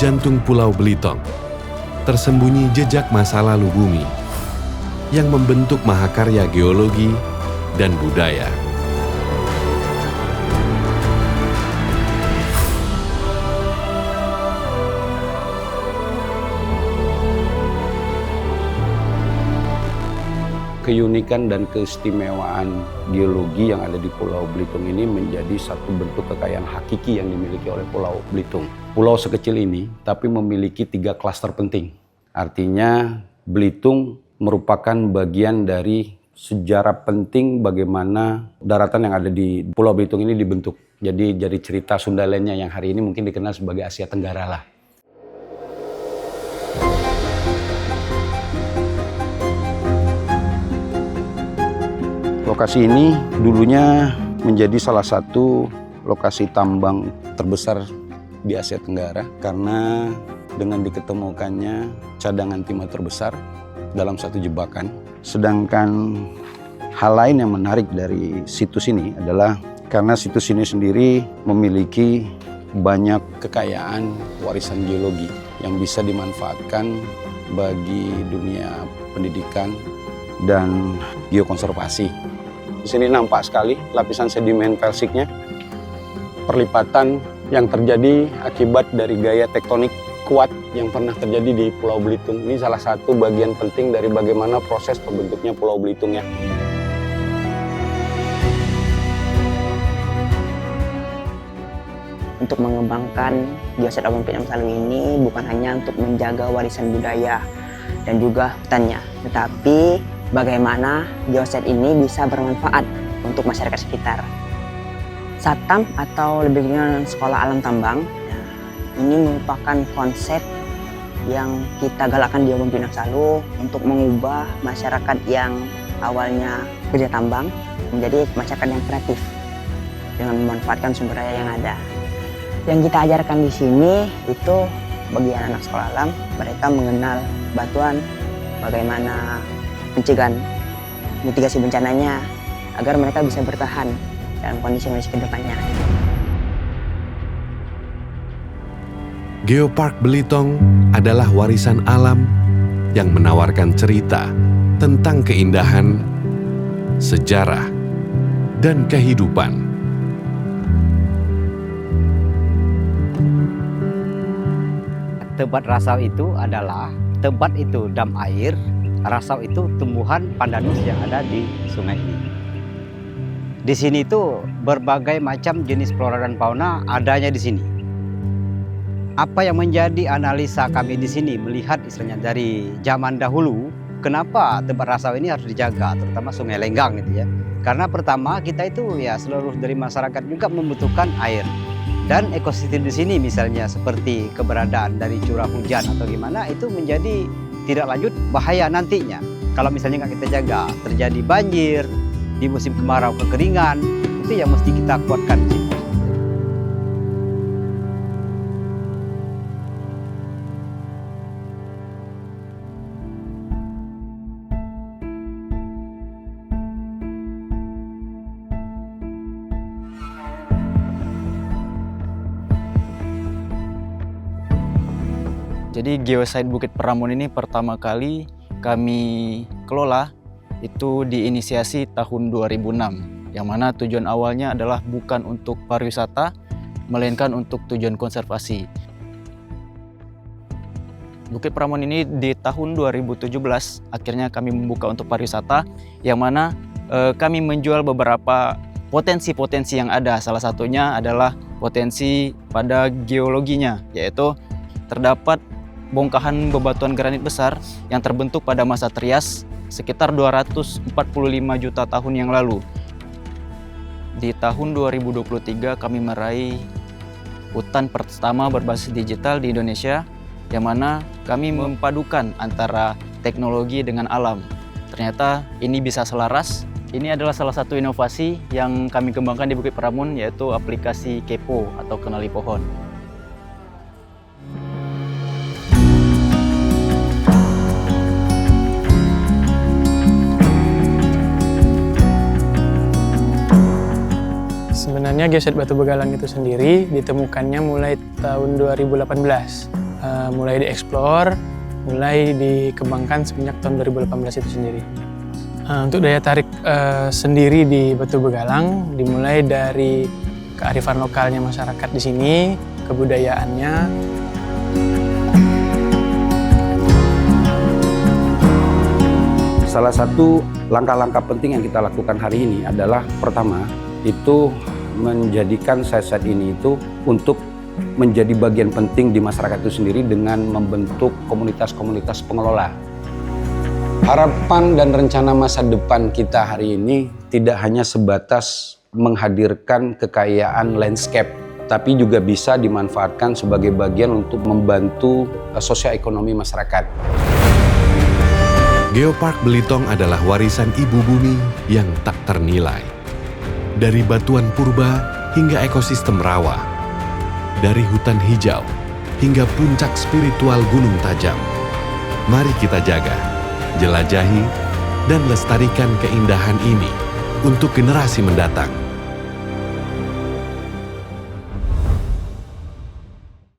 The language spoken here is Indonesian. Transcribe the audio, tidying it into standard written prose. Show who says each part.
Speaker 1: jantung Pulau Belitung, tersembunyi jejak masa lalu bumi yang membentuk mahakarya geologi dan budaya.
Speaker 2: Keunikan dan keistimewaan geologi yang ada di Pulau Belitung ini menjadi satu bentuk kekayaan hakiki yang dimiliki oleh Pulau Belitung. Pulau sekecil ini tapi memiliki 3 klaster penting. Artinya Belitung merupakan bagian dari sejarah penting bagaimana daratan yang ada di Pulau Belitung ini dibentuk. Jadi dari cerita Sunda lainnya yang hari ini mungkin dikenal sebagai Asia Tenggara lah. Lokasi ini dulunya menjadi salah satu lokasi tambang terbesar di Asia Tenggara karena dengan diketemukannya cadangan timah terbesar dalam satu jebakan. Sedangkan hal lain yang menarik dari situs ini adalah karena situs ini sendiri memiliki banyak kekayaan warisan geologi yang bisa dimanfaatkan bagi dunia pendidikan dan geokonservasi. Di sini nampak sekali lapisan sedimen pelsiknya, perlipatan yang terjadi akibat dari gaya tektonik kuat yang pernah terjadi di Pulau Belitung. Ini salah satu bagian penting dari bagaimana proses terbentuknya Pulau Belitung ya.
Speaker 3: Untuk mengembangkan geoset Abang Pinang Salu ini bukan hanya untuk menjaga warisan budaya dan juga hutannya, tetapi bagaimana geoset ini bisa bermanfaat untuk masyarakat sekitar. SATAM atau lebih dikenal Sekolah Alam Tambang, ini merupakan konsep yang kita galakkan di Abang Pinang Salu untuk mengubah masyarakat yang awalnya kerja tambang menjadi masyarakat yang kreatif dengan memanfaatkan sumber daya yang ada. Yang kita ajarkan di sini itu bagi anak sekolah alam, mereka mengenal batuan, bagaimana pencegahan mitigasi bencananya agar mereka bisa bertahan dalam kondisi-kondisi kedepannya.
Speaker 1: Geopark Belitung adalah warisan alam yang menawarkan cerita tentang keindahan, sejarah, dan kehidupan.
Speaker 4: Tempat rasau itu adalah tempat itu dam air. Rasau itu tumbuhan pandanus yang ada di sungai ini. Di sini itu berbagai macam jenis flora dan fauna adanya di sini. Apa yang menjadi analisa kami di sini melihat istilahnya dari zaman dahulu, kenapa tempat rasau ini harus dijaga, terutama Sungai Lenggang gitu ya. Karena pertama kita itu ya seluruh dari masyarakat juga membutuhkan air. Dan ekosistem di sini misalnya seperti keberadaan dari curah hujan atau gimana itu menjadi tidak lanjut bahaya nantinya. Kalau misalnya nggak kita jaga, terjadi banjir, di musim kemarau kekeringan, itu yang mesti kita kuatkan di sini.
Speaker 5: Jadi geosite Bukit Peramun ini pertama kali kami kelola itu diinisiasi tahun 2006, yang mana tujuan awalnya adalah bukan untuk pariwisata, melainkan untuk tujuan konservasi. Bukit Peramun ini di tahun 2017 akhirnya kami membuka untuk pariwisata, yang mana kami menjual beberapa potensi-potensi yang ada. Salah satunya adalah potensi pada geologinya, yaitu terdapat bongkahan bebatuan granit besar yang terbentuk pada masa Trias sekitar 245 juta tahun yang lalu. Di tahun 2023 kami meraih hutan pertama berbasis digital di Indonesia, yang mana kami memadukan antara teknologi dengan alam. Ternyata ini bisa selaras. Ini adalah salah satu inovasi yang kami kembangkan di Bukit Peramun, yaitu aplikasi Kepo atau Kenali Pohon.
Speaker 6: Sebenarnya geoset batu begalan itu sendiri ditemukannya mulai tahun 2018. mulai dieksplor, mulai dikembangkan semenjak tahun 2018 itu sendiri. Untuk daya tarik sendiri di Batu Begalang dimulai dari kearifan lokalnya masyarakat di sini, kebudayaannya.
Speaker 2: Salah satu langkah-langkah penting yang kita lakukan hari ini adalah pertama, itu menjadikan site-site ini itu untuk menjadi bagian penting di masyarakat itu sendiri dengan membentuk komunitas-komunitas pengelola. Harapan dan rencana masa depan kita hari ini tidak hanya sebatas menghadirkan kekayaan landscape, tapi juga bisa dimanfaatkan sebagai bagian untuk membantu sosioekonomi masyarakat.
Speaker 1: Geopark Belitung adalah warisan ibu bumi yang tak ternilai. Dari batuan purba hingga ekosistem rawa, dari hutan hijau hingga puncak spiritual Gunung Tajam. Mari kita jaga, jelajahi, dan lestarikan keindahan ini untuk generasi mendatang.